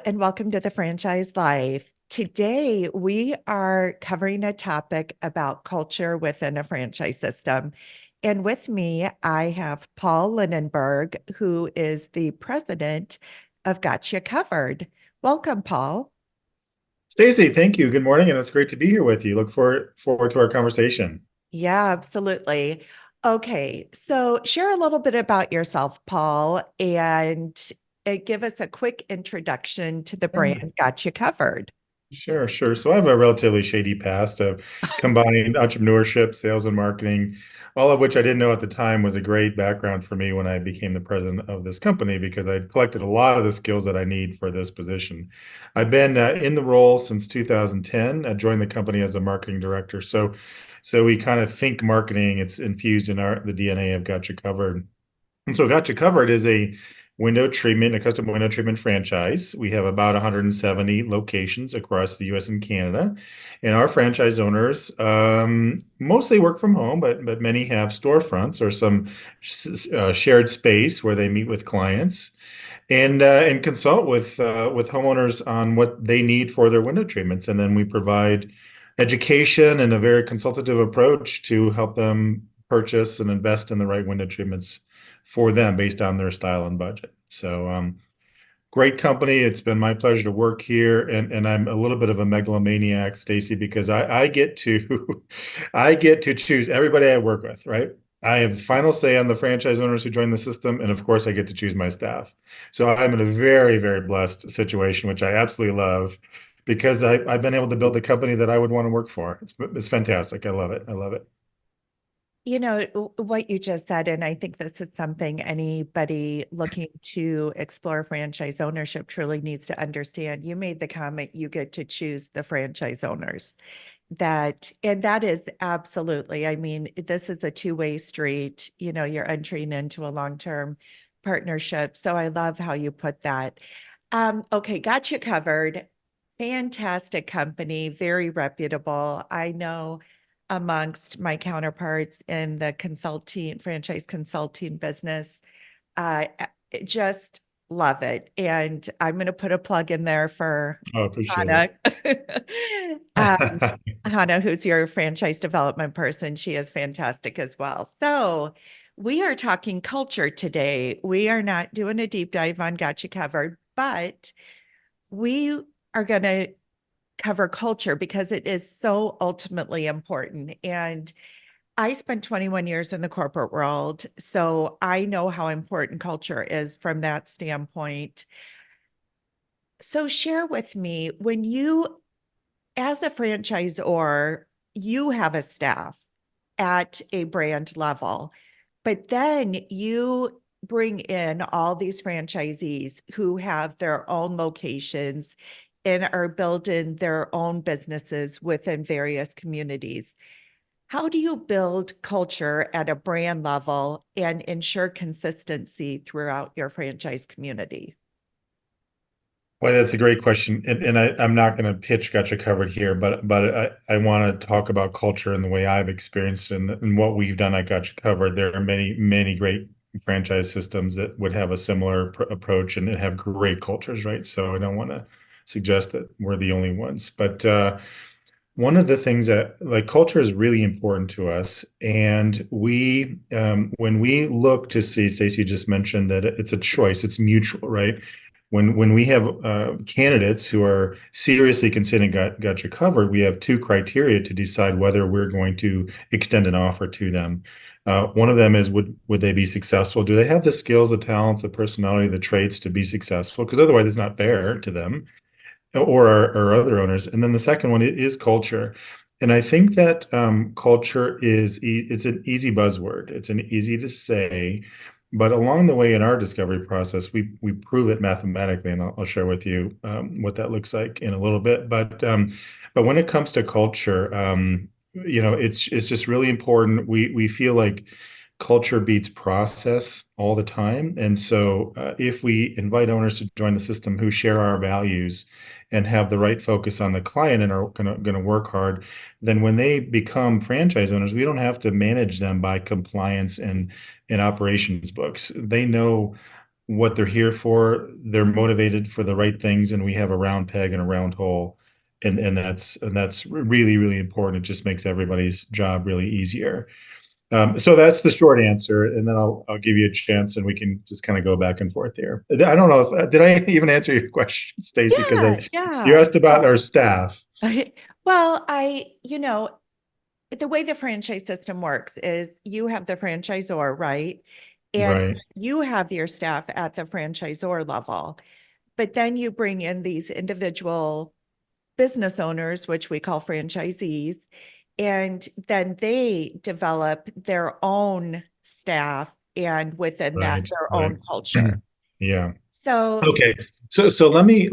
and welcome to the Franchise Life. Today, we are covering a topic about culture within a franchise system. And with me, I have Paul Linenberg, who is the president of Gotcha Covered. Welcome, Paul. Stacie, thank you. Good morning, and it's great to be here with you. Look forward to our conversation. Yeah, absolutely. Okay, so share a little bit about yourself, Paul, and give us a quick introduction to the Yeah, brand Gotcha Covered. sure. So I have a relatively shady past of combining entrepreneurship, sales, and marketing, all of which I didn't know at the time was a great background for me when I became the president of this company because I'd collected a lot of the skills that I need for this position. I've been in the role since 2010. I joined the company as a marketing director. So we kind of think marketing. It's infused in the DNA of Gotcha Covered. And so Gotcha Covered is a custom window treatment franchise. We have about 170 locations across the US and Canada. And our franchise owners mostly work from home, but many have storefronts or some shared space where they meet with clients and consult with homeowners on what they need for their window treatments. And then we provide education and a very consultative approach to help them purchase and invest in the right window treatments for them based on their style and budget. So great company. It's been my pleasure to work here, and I'm a little bit of a megalomaniac, Stacie, because I get to I get to choose everybody I work with, right? I have final say on the franchise owners who join the system, and of course, I get to choose my staff. So I'm in a very blessed situation, which I absolutely love, because I've been able to build a company that I would want to work for. It's fantastic. I love it. I love it. You know, what you just said, and I think this is something anybody looking to explore franchise ownership truly needs to understand. You made the comment you get to choose the franchise owners. And that is absolutely, I mean, this is a two-way street. You know, you're entering into a long-term partnership. So I love how you put that. Okay, got you covered. Fantastic company, very reputable. I know amongst my counterparts in the consulting, franchise consulting business, just love it. And I'm going to put a plug in there for I appreciate Hannah. Um, it. Hannah, who's your franchise development person, she is fantastic as well. So we are talking culture today. We are not doing a deep dive on Got You Covered, but we are going to cover culture because it is so ultimately important. And I spent 21 years in the corporate world, so I know how important culture is from that standpoint. So share with me when you, as a franchisor, you have a staff at a brand level, but then you bring in all these franchisees who have their own locations and are building their own businesses within various communities. How do you build culture at a brand level and ensure consistency throughout your franchise community? Well, that's a great question, and I'm not going to pitch Gotcha Covered here, but I want to talk about culture and the way I've experienced and what we've done at Gotcha Covered. There are many great franchise systems that would have a similar approach and have great cultures, right? So I don't want to suggest that we're the only ones, but one of the things that like culture is really important to us, and we when we look to see, Stacie, you just mentioned that it's a choice, it's mutual, right? When we have candidates who are seriously considering Gotcha Covered, we have two criteria to decide whether we're going to extend an offer to them. One of them is would they be successful? Do they have the skills, the talents, the personality, the traits to be successful? Because otherwise, it's not fair to them or our other owners. And then the second one is culture. And I think that culture it's an easy buzzword. It's an easy to say, but along the way in our discovery process, we prove it mathematically, and I'll share with you what that looks like in a little bit. But when it comes to culture, it's just really important. We feel like culture beats process all the time, and so if we invite owners to join the system who share our values and have the right focus on the client and are going to work hard, then when they become franchise owners, we don't have to manage them by compliance and operations books. They know what they're here for. They're motivated for the right things, and we have a round peg and a round hole. And that's really, really important. It just makes everybody's job really easier. So that's the short answer, and then I'll give you a chance, and we can just kind of go back and forth here. I don't know if did I even answer your question, Stacie? Because Yeah, you yeah. asked about our staff, Well, the way the franchise system works is you have the franchisor, right? And right? you have your staff at the franchisor level, but then you bring in these individual business owners, which we call franchisees, and then they develop their own staff and within that, Right, their right. own culture. Yeah. So, Okay. So let me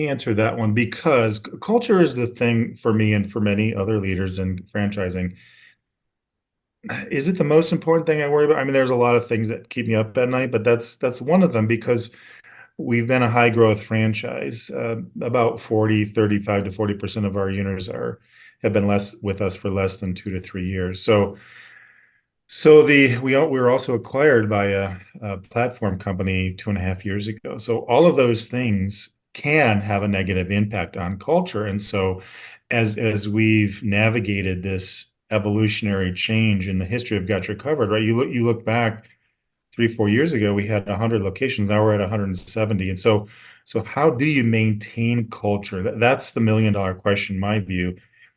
answer that one because culture is the thing for me and for many other leaders in franchising. Is it the most important thing I worry about? I mean, there's a lot of things that keep me up at night, but that's one of them because we've been a high growth franchise. About 35 to 40% of our units are have been less with us for less than 2 to 3 years. We were also acquired by a platform company 2.5 years ago. So all of those things can have a negative impact on culture. And so as we've navigated this evolutionary change in the history of Got Your Covered, right? You look back 3, 4 years ago, we had 100 locations. Now we're at 170. And so how do you maintain culture? That's the $1 million question, in my view,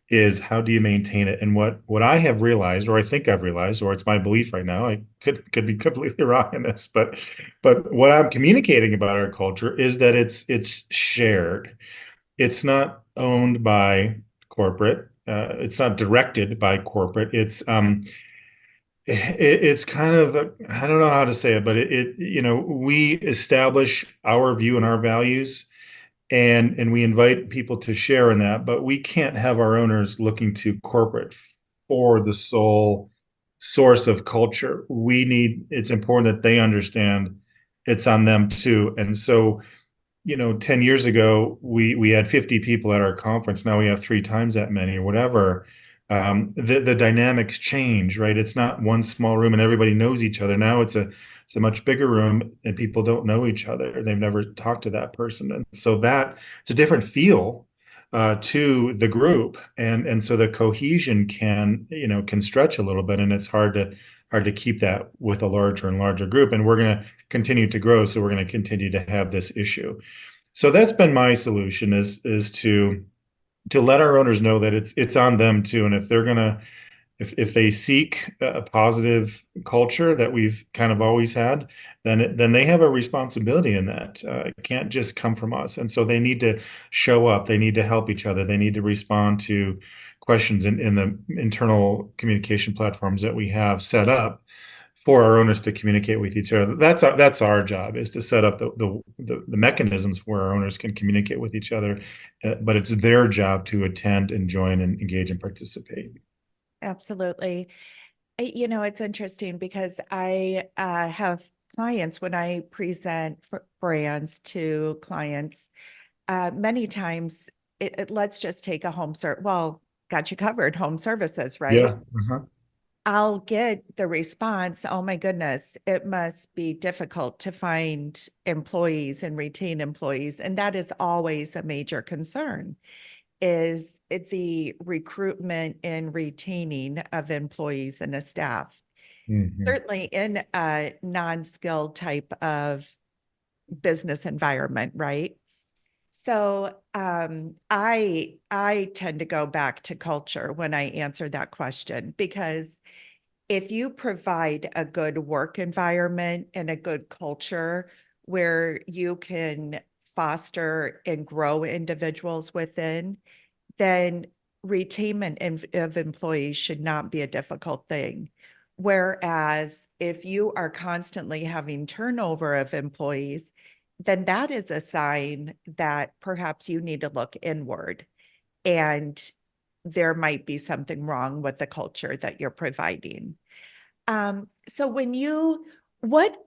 is how do you maintain it? And what I have realized, or I think I've realized, or it's my belief right now, I could be completely wrong in this, but what I'm communicating about our culture is that it's shared. It's not owned by corporate. It's not directed by corporate. It's kind of I don't know how to say it, but we establish our view and our values, and we invite people to share in that, but we can't have our owners looking to corporate for the sole source of culture. It's important that they understand it's on them too. And so 10 years ago, we had 50 people at our conference. Now we have 3 times that many or whatever. The dynamics change, right? It's not one small room and everybody knows each other. Now it's a much bigger room and people don't know each other. They've never talked to that person. And so that it's a different feel to the group. And so the cohesion can stretch a little bit, and it's hard to keep that with a larger and larger group. And we're going to continue to grow, so we're going to continue to have this issue. So that's been my solution is to let our owners know that it's on them too. And if they're gonna if they seek a positive culture that we've kind of always had, then they have a responsibility in that. It can't just come from us. And so they need to show up. They need to help each other. They need to respond to questions in the internal communication platforms that we have set up for our owners to communicate with each other. That's our job, is to set up the mechanisms where our owners can communicate with each other, but it's their job to attend and join and engage and participate. absolutely. It's interesting because I have clients when I present brands to clients, many times let's just take a well, got you covered, home services, right? Yeah. Uh-huh. I'll get the response, oh my goodness, it must be difficult to find employees and retain employees. And that is always a major concern, is the recruitment and retaining of employees and a staff. Mhm. Certainly in a non-skilled type of business environment, right? So I tend to go back to culture when I answer that question, because if you provide a good work environment and a good culture where you can foster and grow individuals within, then retainment of employees should not be a difficult thing. Whereas if you are constantly having turnover of employees, then that is a sign that perhaps you need to look inward, and there might be something wrong with the culture that you're providing. So what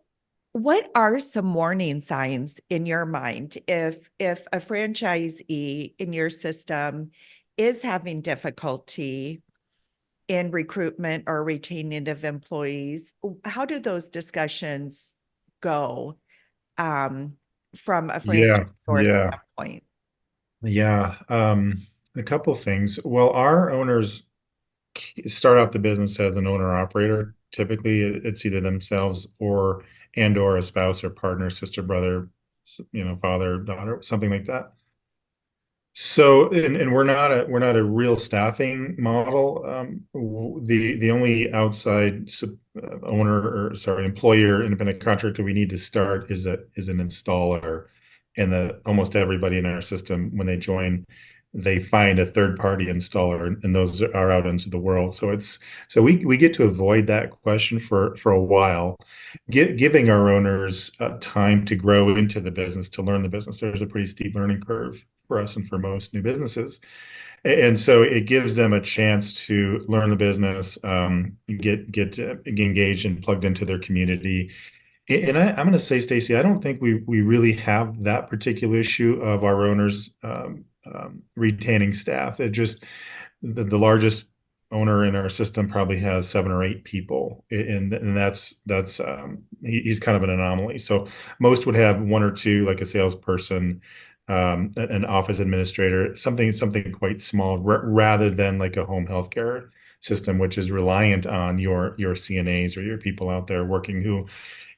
what are some warning signs in your mind if a franchisee in your system is having difficulty in recruitment or retaining of employees? How do those discussions go um, from a franchise Yeah, yeah, standpoint? yeah. A couple things. Well, our owners start out the business as an owner operator. Typically, it's either themselves or a spouse or partner, sister, brother, father, daughter, something like that. So, and we're not a real staffing model. The only outside owner, or sorry, employer, independent contractor we need to start is an installer, and almost everybody in our system, when they join, they find a third party installer, and those are out into the world. So we get to avoid that question for a while, giving our owners time to grow into the business, to learn the business. There's a pretty steep learning curve for us and for most new businesses. And so it gives them a chance to learn the business, get engaged and plugged into their community. And I'm going to say, Stacie, I don't think we really have that particular issue of our owners retaining staff. It just the largest owner in our system probably has 7 or 8 people, and he's kind of an anomaly. So most would have one or two, like a salesperson, an office administrator, something quite small, rather than like a home healthcare system, which is reliant on your CNAs or your people out there working who,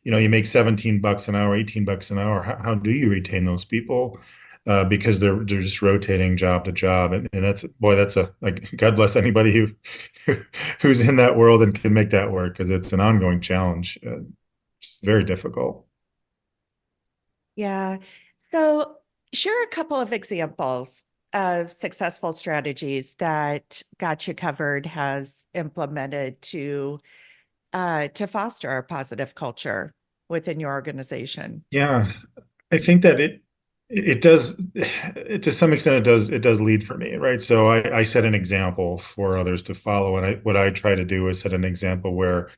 you make $17 an hour, $18 an hour. How do you retain those people? Because they're just rotating job to job, and that's a, like, God bless anybody who's in that world and can make that work, because it's an ongoing challenge. It's very difficult. Yeah. So share a couple of examples of successful strategies that Got You Covered has implemented to foster a positive culture within your organization. Yeah, I think that it does, to some extent, it does lead for me, right? So I set an example for others to follow, and what I try to do is set an example where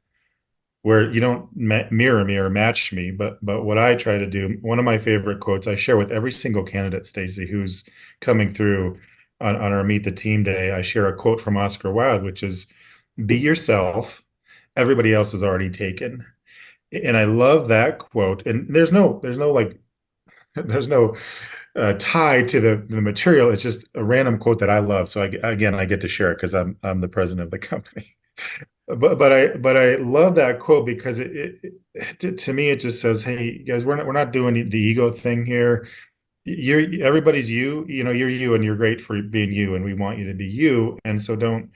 you don't mirror me or match me, but what I try to do, one of my favorite quotes I share with every single candidate, Stacie, who's coming through on our Meet the Team Day. I share a quote from Oscar Wilde, which is, "Be yourself. Everybody else is already taken." And I love that quote. And there's no like, there's no tie to the material. It's just a random quote that I love. So again, I get to share it because I'm the president of the company. But I love that quote because to me it just says, hey guys, we're not doing the ego thing here. Everybody's you're you, and you're great for being you, and we want you to be you. And so don't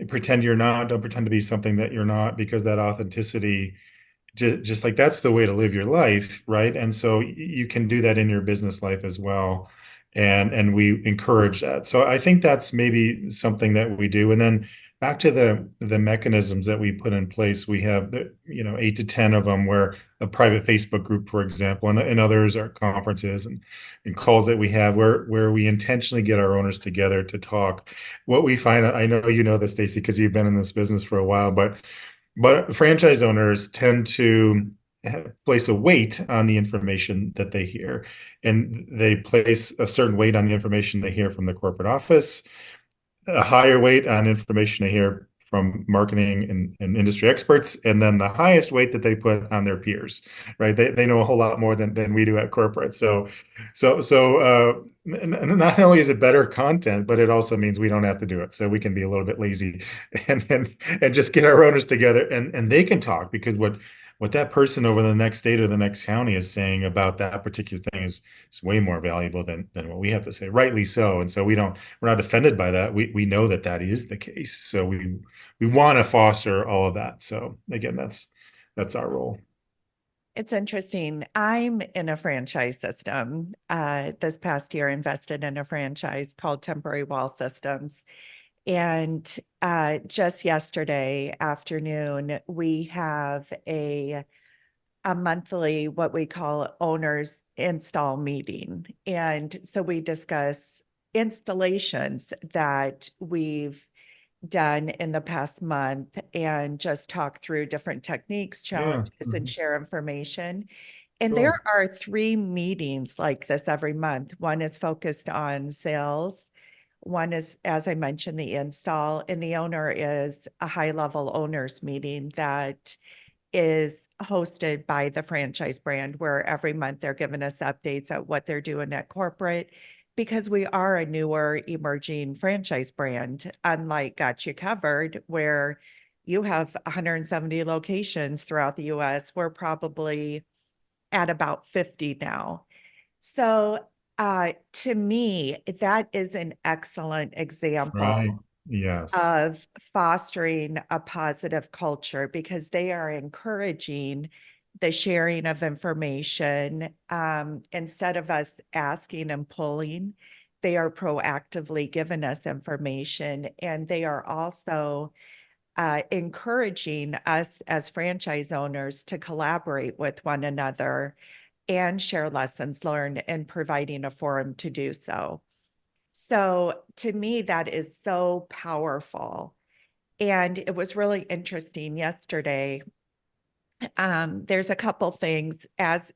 pretend to be something that you're not, because that authenticity, just like, that's the way to live your life, right? And so you can do that in your business life as well, and we encourage that. So I think that's maybe something that we do. And then back to the mechanisms that we put in place, we have 8 to 10 of them, where a private Facebook group, for example, and others are conferences and calls that we have, where we intentionally get our owners together to talk. What we find, I know you know this, Stacie, because you've been in this business for a while, but franchise owners tend to place a weight on the information that they hear, and they place a certain weight on the information they hear from the corporate office, a higher weight on information they hear from marketing and industry experts, and then the highest weight that they put on their peers, right? They know a whole lot more than we do at corporate. Not only is it better content, but it also means we don't have to do it. So we can be a little bit lazy and just get our owners together, and they can talk, because what that person over the next state or the next county is saying about that particular thing is way more valuable than what we have to say, rightly so. And so we're not offended by that. We know that is the case. So we want to foster all of that. So again, that's our role. It's interesting. I'm in a franchise system. This past year, invested in a franchise called Temporary Wall Systems. And just yesterday afternoon, we have a monthly, what we call owners install meeting. And so we discuss installations that we've done in the past month and just talk through different techniques, Yeah. challenges, and Mhm. share information. And there Cool. are 3 meetings like this every month. One is focused on sales. One is, as I mentioned, the install, and the owner is a high level owners meeting that is hosted by the franchise brand, where every month they're giving us updates at what they're doing at corporate, because we are a newer emerging franchise brand, unlike Got You Covered, where you have 170 locations throughout the US. We're probably at about 50 now. So to me, that is an excellent Right. example Yes. of fostering a positive culture, because they are encouraging the sharing of information. Instead of us asking and pulling, they are proactively giving us information, and they are also encouraging us as franchise owners to collaborate with one another and share lessons learned, and providing a forum to do so. So to me, that is so powerful. And it was really interesting yesterday. There's a couple things, as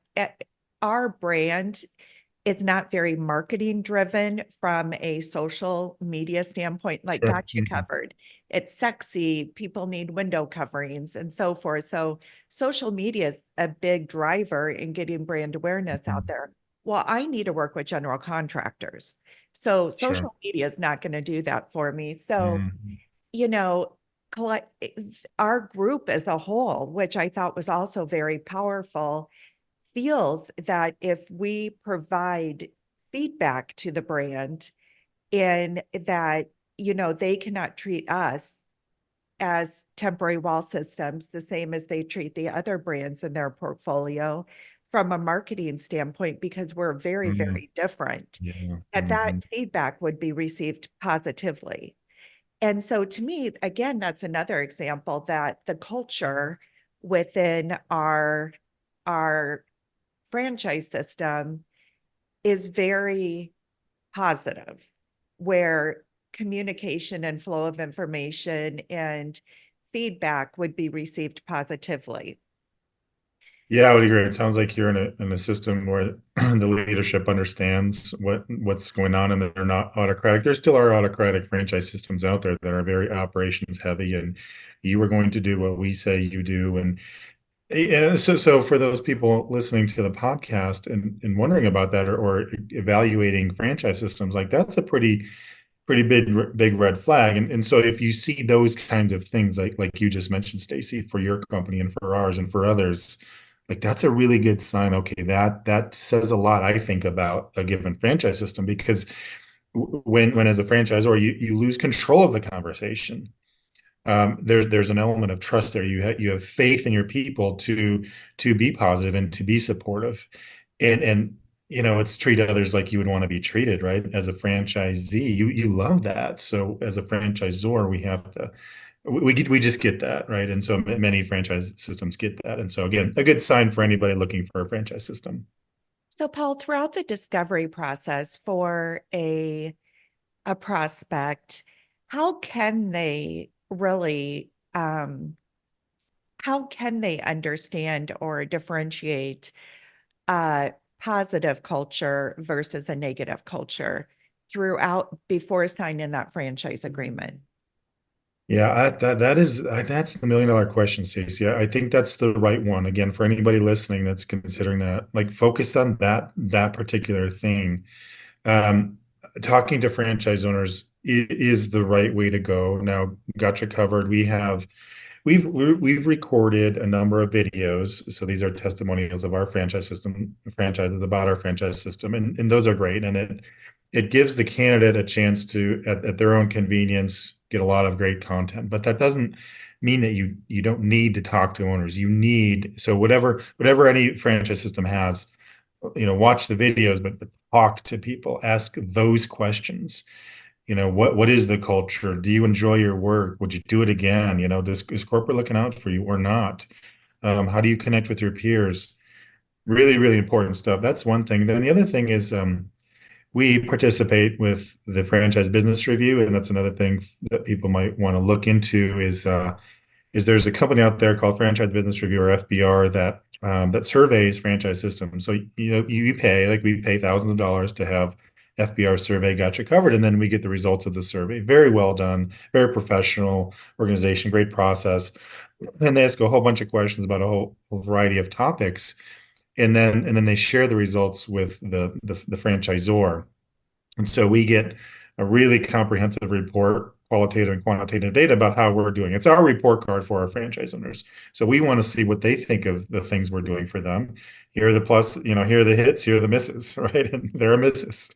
our brand is not very marketing driven from a social media standpoint, like Sure. Got You Covered. It's sexy, people need window coverings and so forth. So social media is a big driver in getting brand awareness out Mhm. there. Well, I need to work with general contractors. So Sure. social media is not going to do that for me. So, Mhm. you know, collect our group as a whole, which I thought was also very powerful, feels that if we provide feedback to the brand, and that, they cannot treat us as temporary wall systems the same as they treat the other brands in their portfolio from a marketing standpoint, because we're very, Mhm. very different, Yeah. that Mhm. feedback would be received positively. And so to me, again, that's another example that the culture within our franchise system is very positive, where communication and flow of information and feedback would be received positively. Yeah, I would agree. It sounds like you're in a system where the leadership understands what's going on, and they're not autocratic. There still are autocratic franchise systems out there that are very operations heavy, and you are going to do what we say you do. And yeah, so for those people listening to the podcast and wondering about that, or evaluating franchise systems, like that's a pretty big red flag. And so if you see those kinds of things, like you just mentioned, Stacie, for your company and for ours and for others, like that's a really good sign. Okay, that says a lot, I think, about a given franchise system, because when as a franchisor you lose control of the conversation, there's an element of trust there. You have faith in your people to be positive and to be supportive, and it's treat others like you would want to be treated, right? As a franchisee, you love that. So as a franchisor, we just get that, right? And so many franchise systems get that. And so again, a good sign for anybody looking for a franchise system. So Paul, throughout the discovery process for a prospect, how can they really how can they understand or differentiate a positive culture versus a negative culture throughout, before signing that franchise agreement? Yeah, that's the $1 million question, Stacey. I think that's the right one. Again, for anybody listening that's considering that, like focus on that particular thing. Um, Talking to franchise owners is the right way to go. Now, gotcha covered. We've recorded a number of videos. So these are testimonials of our franchise system, franchises about our franchise system, and those are great. And it gives the candidate a chance to, at their own convenience, get a lot of great content. But that doesn't mean that you don't need to talk to owners. You need, so whatever any franchise system has, watch the videos, but talk to people, ask those questions. What is the culture? Do you enjoy your work? Would you do it again? Is corporate looking out for you or not? How do you connect with your peers? Really, really important stuff. That's one thing. Then the other thing is, we participate with the franchise business review, and that's another thing that people might want to look into. Is there's a company out there called Franchise Business Review, or FBR, that surveys franchise systems. So you pay, like we pay thousands of dollars to have FBR survey got you covered. And then we get the results of the survey. Very well done, very professional organization, great process. And they ask a whole bunch of questions about a whole variety of topics. And then they share the results with the franchisor. And so we get a really comprehensive report, qualitative and quantitative data about how we're doing. It's our report card for our franchise owners. So we want to see what they think of the things we're doing for them. Here are the plus, here are the hits, here are the misses, right? And there are misses.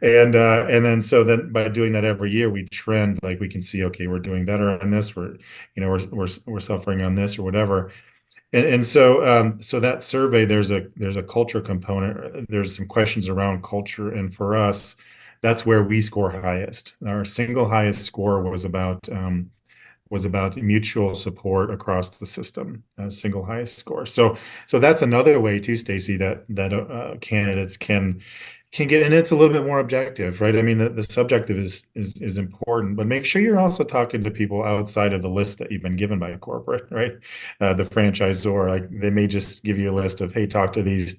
And then by doing that every year, we trend, like we can see, okay, we're doing better on this, we're suffering on this or whatever. And so that survey, there's a culture component. There's some questions around culture, and for us, that's where we score highest. Our single highest score was about mutual support across the system, single highest score. So that's another way too, Stacie, that candidates can get, and it's a little bit more objective, right? I mean, the subjective is important, but make sure you're also talking to people outside of the list that you've been given by a corporate, right? The franchisor, like they may just give you a list of, hey, talk to these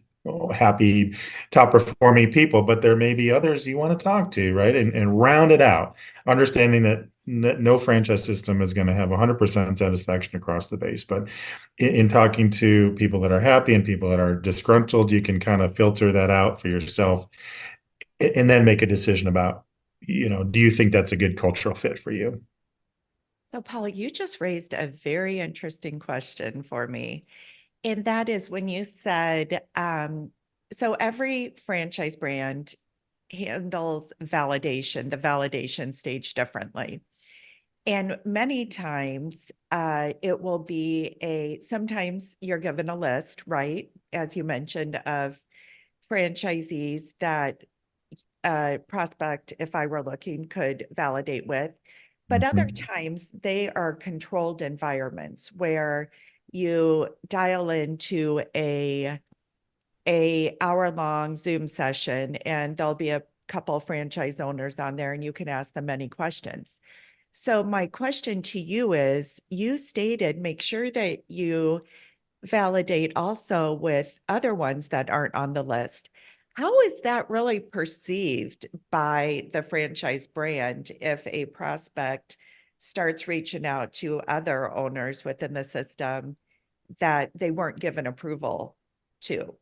happy, top performing people, but there may be others you want to talk to, right? And round it out, understanding that no franchise system is going to have 100% satisfaction across the base. But in talking to people that are happy and people that are disgruntled, you can kind of filter that out for yourself and then make a decision about, do you think that's a good cultural fit for you? So, Paul, you just raised a very interesting question for me. And that is when you said, so every franchise brand handles validation, the validation stage differently. And many times it will be sometimes you're given a list, right? As you mentioned, of franchisees that prospect, if I were looking, could validate with. But other Mhm. times they are controlled environments where you dial into a hour-long Zoom session and there'll be a couple franchise owners on there and you can ask them any questions. So my question to you is, you stated make sure that you validate also with other ones that aren't on the list. How is that really perceived by the franchise brand if a prospect starts reaching out to other owners within the system that they weren't given approval to?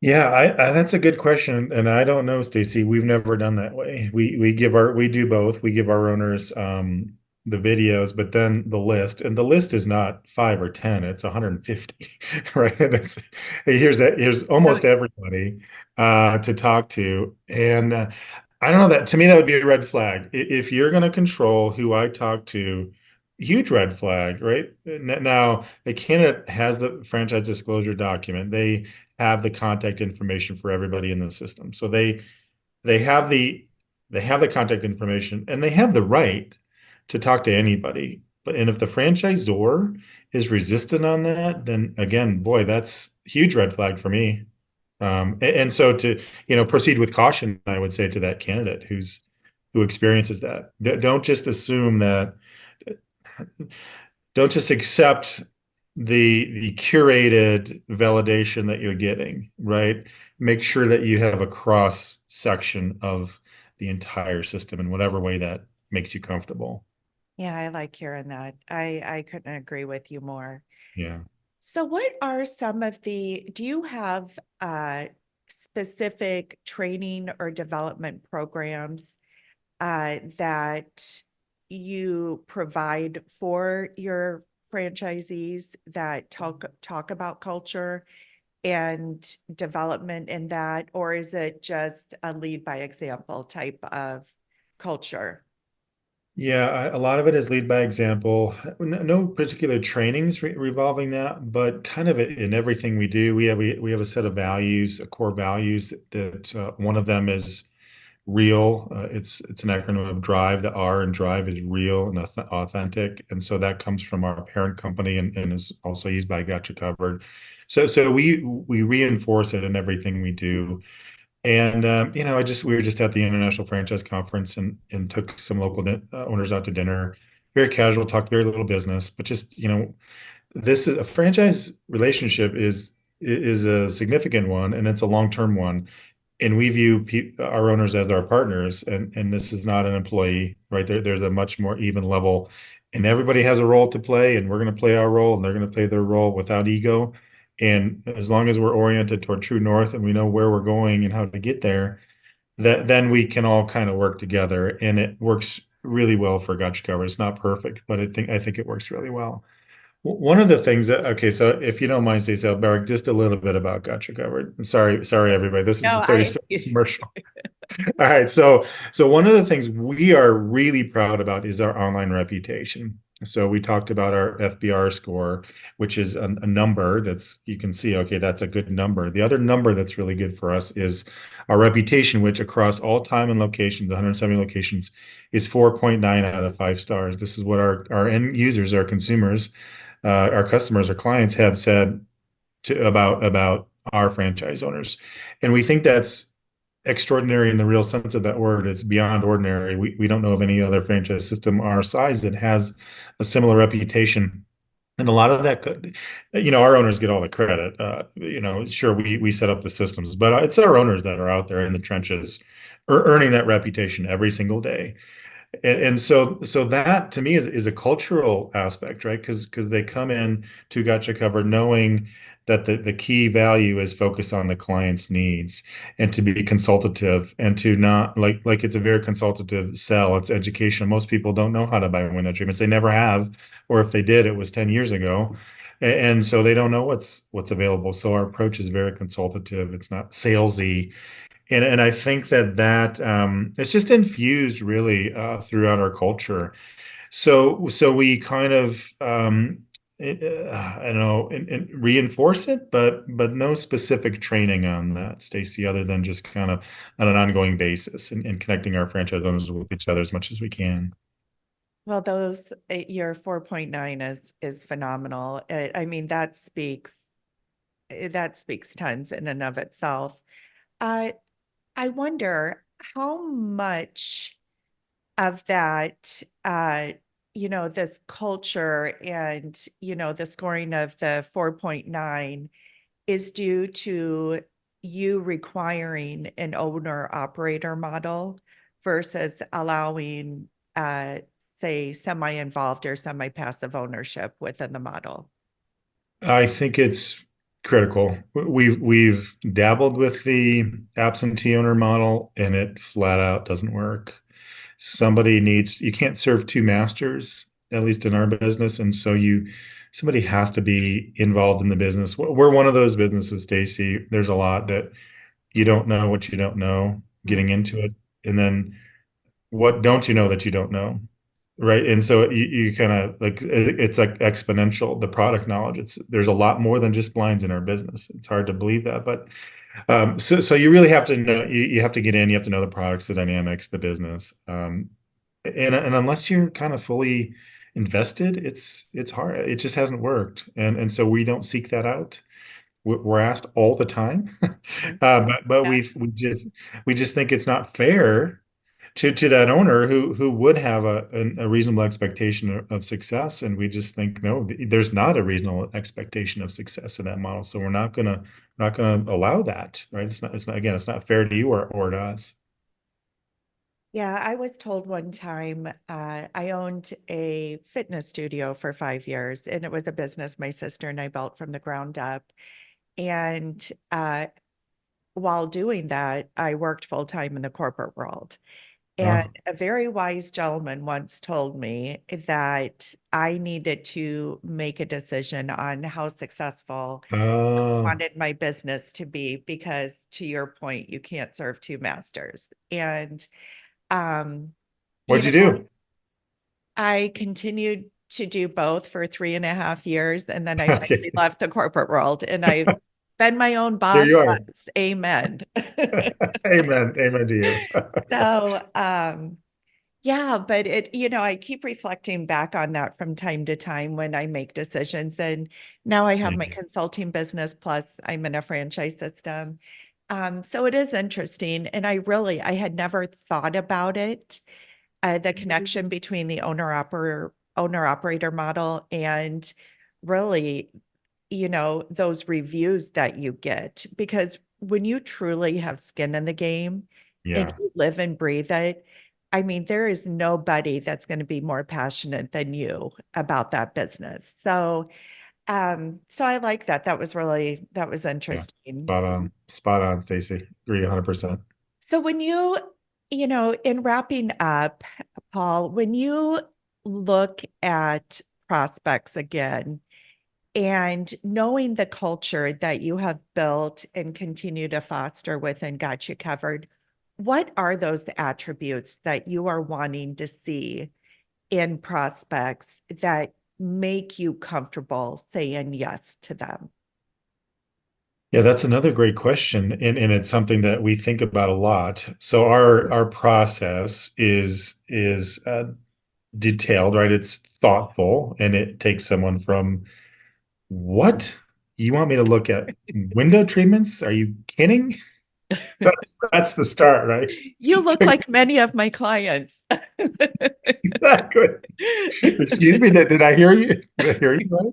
Yeah, that's a good question, and I don't know, Stacie. We've never done that way. We do both. We give our owners the videos, but then the list, and the list is not 5 or 10; it's 150, right? And here's almost everybody to talk to, and I don't know, that to me that would be a red flag. If you're going to control who I talk to, huge red flag, right? Now, the candidate has the franchise disclosure document. They have the contact information for everybody in the system. So they have the contact information and they have the right to talk to anybody. And if the franchisor is resistant on that, then again, boy, that's huge red flag for me. And so to, proceed with caution, I would say to that candidate who experiences that. Don't just assume that, don't just accept the curated validation that you're getting, right? Make sure that you have a cross section of the entire system in whatever way that makes you comfortable. Yeah, I like hearing that. I couldn't agree with you more. Yeah. So what are some of do you have specific training or development programs that you provide for your franchisees that talk about culture and development in that, or is it just a lead by example type of culture? Yeah, a lot of it is lead by example. No particular trainings revolving that, but kind of in everything we do, we have a set of values, core values that one of them is real. It's an acronym of DRIVE. The R in DRIVE is real and authentic, and so that comes from our parent company and is also used by Gotcha Covered. So we reinforce it in everything we do. And we were just at the International Franchise Conference and took some local owners out to dinner. Very casual, talked very little business, but just this is a franchise relationship is a significant one and it's a long-term one. and we view our owners as our partners, and this is not an employee, right? There's a much more even level, and everybody has a role to play, and we're going to play our role, and they're going to play their role without ego. And as long as we're oriented toward true north and we know where we're going and how to get there, that then we can all kind of work together, and it works really well for Gotcha Cover. It's not perfect, but I think it works really well. One of the things that, okay, so if you don't mind, Stacey, I'll brag just a little bit about Gotcha Covered. Sorry, everybody. This is No, the 30-second commercial. All right, so one of the things we are really proud about is our online reputation. So we talked about our FBR score, which is a number that's you can see, okay, that's a good number. The other number that's really good for us is our reputation, which across all time and locations, 170 locations, is 4.9 out of 5 stars. This is what our end users, our consumers, our customers, our clients have said about our franchise owners, and we think that's extraordinary in the real sense of that word. It's beyond ordinary. We don't know of any other franchise system our size that has a similar reputation. And a lot of that could, our owners get all the credit. Sure, we set up the systems, but it's our owners that are out there in the trenches, earning that reputation every single day. And so that to me is a cultural aspect, right? Because they come in to Gotcha Cover knowing that the key value is focus on the client's needs and to be consultative and to not like it's a very consultative sell. It's educational. Most people don't know how to buy window treatments. They never have, or if they did, it was 10 years ago. And so they don't know what's available. So our approach is very consultative. It's not salesy, and I think that it's just infused really throughout our culture. So we kind of I don't know and reinforce it, but no specific training on that, Stacie, other than just kind of on an ongoing basis and connecting our franchise owners with each other as much as we can. Well, your 4.9 is phenomenal. I mean, that speaks tons in and of itself. Uh, I wonder how much of that, this culture and, the scoring of the 4.9 is due to you requiring an owner operator model versus allowing, say, semi-involved or semi-passive ownership within the model. I think it's critical. We've dabbled with the absentee owner model, and it flat out doesn't work. You can't serve two masters, at least in our business. And so somebody has to be involved in the business. We're one of those businesses, Stacie. There's a lot that you don't know what you don't know Mm. getting into it. And then what don't you know that you don't know? Right. And so you kind of like it's like exponential, the product knowledge. There's a lot more than just blinds in our business. It's hard to believe that, but so you really have to know, you have to get in, you have to know the products, the dynamics, the business. And unless you're kind of fully invested, it's hard. It just hasn't worked. And so we don't seek that out. We're asked all the time. Mm. But Yeah. we just think it's not fair to that owner who would have a reasonable expectation of success, and we just think no, there's not a reasonable expectation of success in that model, so we're not gonna allow that, right? It's not again, it's not fair to you or to us. Yeah, I was told one time, I owned a fitness studio for 5 years, and it was a business my sister and I built from the ground up. And while doing that, I worked full time in the corporate world. And Oh, a very wise gentleman once told me that I needed to make a decision on how successful I oh, wanted my business to be, because to your point, you can't serve two masters. And, um, you what'd you know, do? I continued to do both for 3.5 years, and then I Okay. finally left the corporate world, and I've been my own There boss you are. since. Amen. Amen to you. So, yeah, but I keep reflecting back on that from time to time when I make decisions. And now I have my Yeah. consulting business, plus I'm in a franchise system. So it is interesting. And I had never thought about it, the connection between the owner operator model and really, those reviews that you get. Because when you truly have skin in the game and Yeah. you live and breathe it, I mean, there is nobody that's going to be more passionate than you about that business. So I like that. That was Yeah. interesting. Spot on. Spot on, Stacie. Agree 100%. So when in wrapping up, Paul, when you look at prospects again and knowing the culture that you have built and continue to foster within Got You Covered, what are those attributes that you are wanting to see in prospects that make you comfortable saying yes to them? Yeah, that's another great question. And it's something that we think about a lot. So our process is detailed, right? It's thoughtful, and it takes someone from, what? You want me to look at window treatments? Are you kidding? That's the start, right? You look like many of my clients. Exactly. Excuse me, did I hear you? Did I hear you right?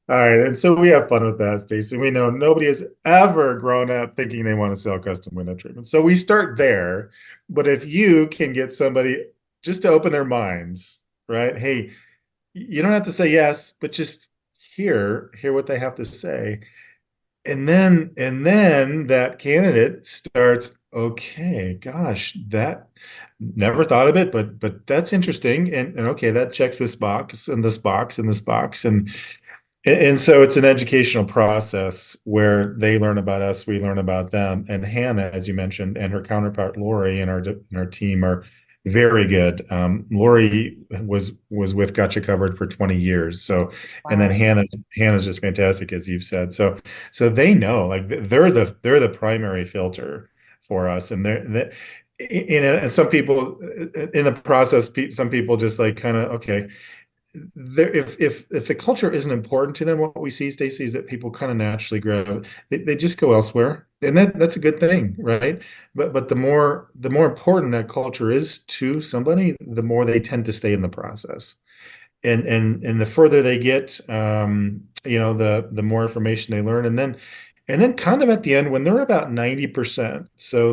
All right, and so we have fun with that, Stacie. We know nobody has ever grown up thinking they want to sell custom window treatments. So we start there. But if you can get somebody just to open their minds, right? Hey, you don't have to say yes, but just hear what they have to say. And then that candidate starts, okay, gosh, that never thought of it, but that's interesting. And okay, that checks this box and this box and this box. And so it's an educational process where they learn about us, we learn about them. And Hannah, as you mentioned, and her counterpart Lori in our team are very good. Lori was with Gotcha Covered for 20 years. So, and then Wow. Hannah's just fantastic, as you've said. So they know, like they're the primary filter for us, and and some people in the process, some people just like kind of okay, if the culture isn't important to them, what we see, Stacie, is that people kind of naturally grab they just go elsewhere, and that's a good thing, right? But the more important that culture is to somebody, the more they tend to stay in the process, and the further they get, the more information they learn, and then kind of at the end when they're about 90%, so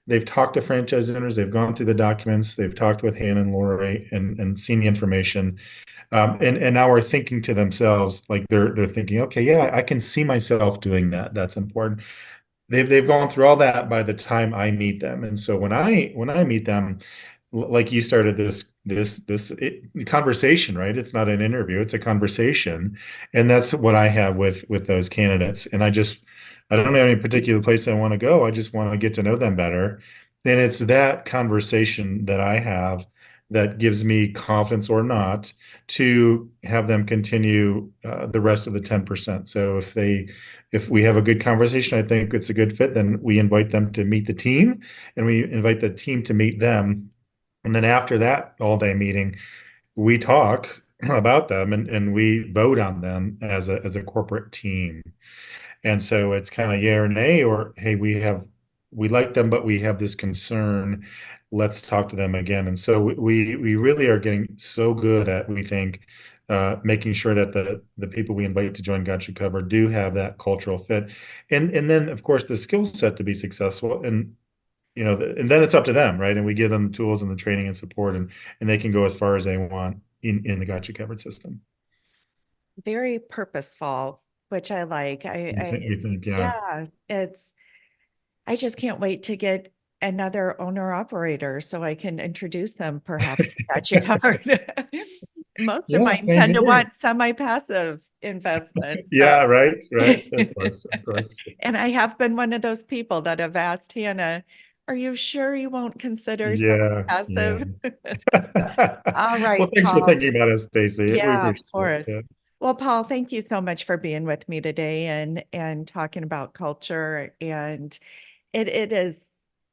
they've talked to franchise owners, they've gone through the documents, they've talked with Hannah and Lori and seen the information. And now we're thinking to themselves, like they're thinking, okay, yeah, I can see myself doing that. That's important. They've gone through all that by the time I meet them. And so when I meet them, like you started this conversation, right? It's not an interview, it's a conversation. And that's what I have with those candidates. And I don't have any particular place I want to go. I just want to get to know them better. And it's that conversation that I have that gives me confidence or not to have them continue the rest of the 10%. So if we have a good conversation, I think it's a good fit, then we invite them to meet the team, and we invite the team to meet them. And then after that all-day meeting, we talk about them, and we vote on them as a corporate team. And so it's kind of yeah or nay, or hey, we like them, but we have this concern. Let's talk to them again. And so we really are getting so good at, we think, making sure that the people we invite to join Gotcha Cover do have that cultural fit, and then of course the skill set to be successful. And and then it's up to them, right? And we give them the tools and the training and support, and they can go as far as they want in the Gotcha Covered system. Very purposeful, which I like. You It's, think, yeah. yeah, I just can't wait to get another owner operator so I can introduce them perhaps to Got You Covered. Most of Yeah, mine same tend to here. want semi-passive investments. So, Yeah, right. Of course, of course. and I have been one of those people that have asked Hannah, are you sure you won't consider Yeah, yeah. semi-passive? All Well, right, thanks for Paul. thinking about us, Stacie. We Yeah, of appreciate it. course. Yeah. Well, Paul, thank you so much for being with me today and talking about culture. And it is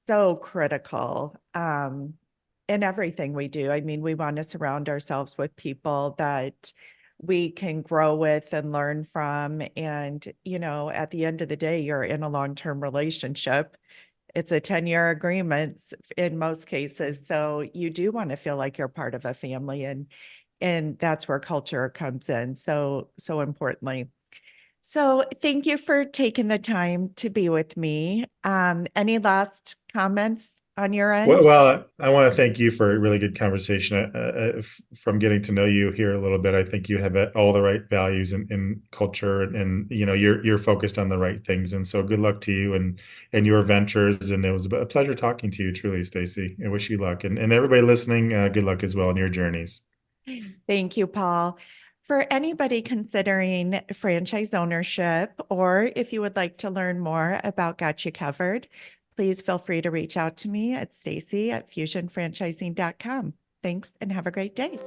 so critical in everything we do. I mean, we want to surround ourselves with people that we can grow with and learn from. And, at the end of the day, you're in a long-term relationship. It's a 10-year agreement in most cases. So you do want to feel like you're part of a family, and that's where culture comes in so importantly. So thank you for taking the time to be with me. Any last comments on your end? Well, I want to thank you for a really good conversation. From getting to know you here a little bit, I think you have all the right values in culture, and you know you're focused on the right things. And so, good luck to you and your ventures. And it was a pleasure talking to you, truly, Stacie. I wish you luck, and everybody listening, good luck as well in your journeys. Thank you, Paul. For anybody considering franchise ownership, or if you would like to learn more about Got You Covered, please feel free to reach out to me at Stacie@fusionfranchising.com. Thanks and have a great day.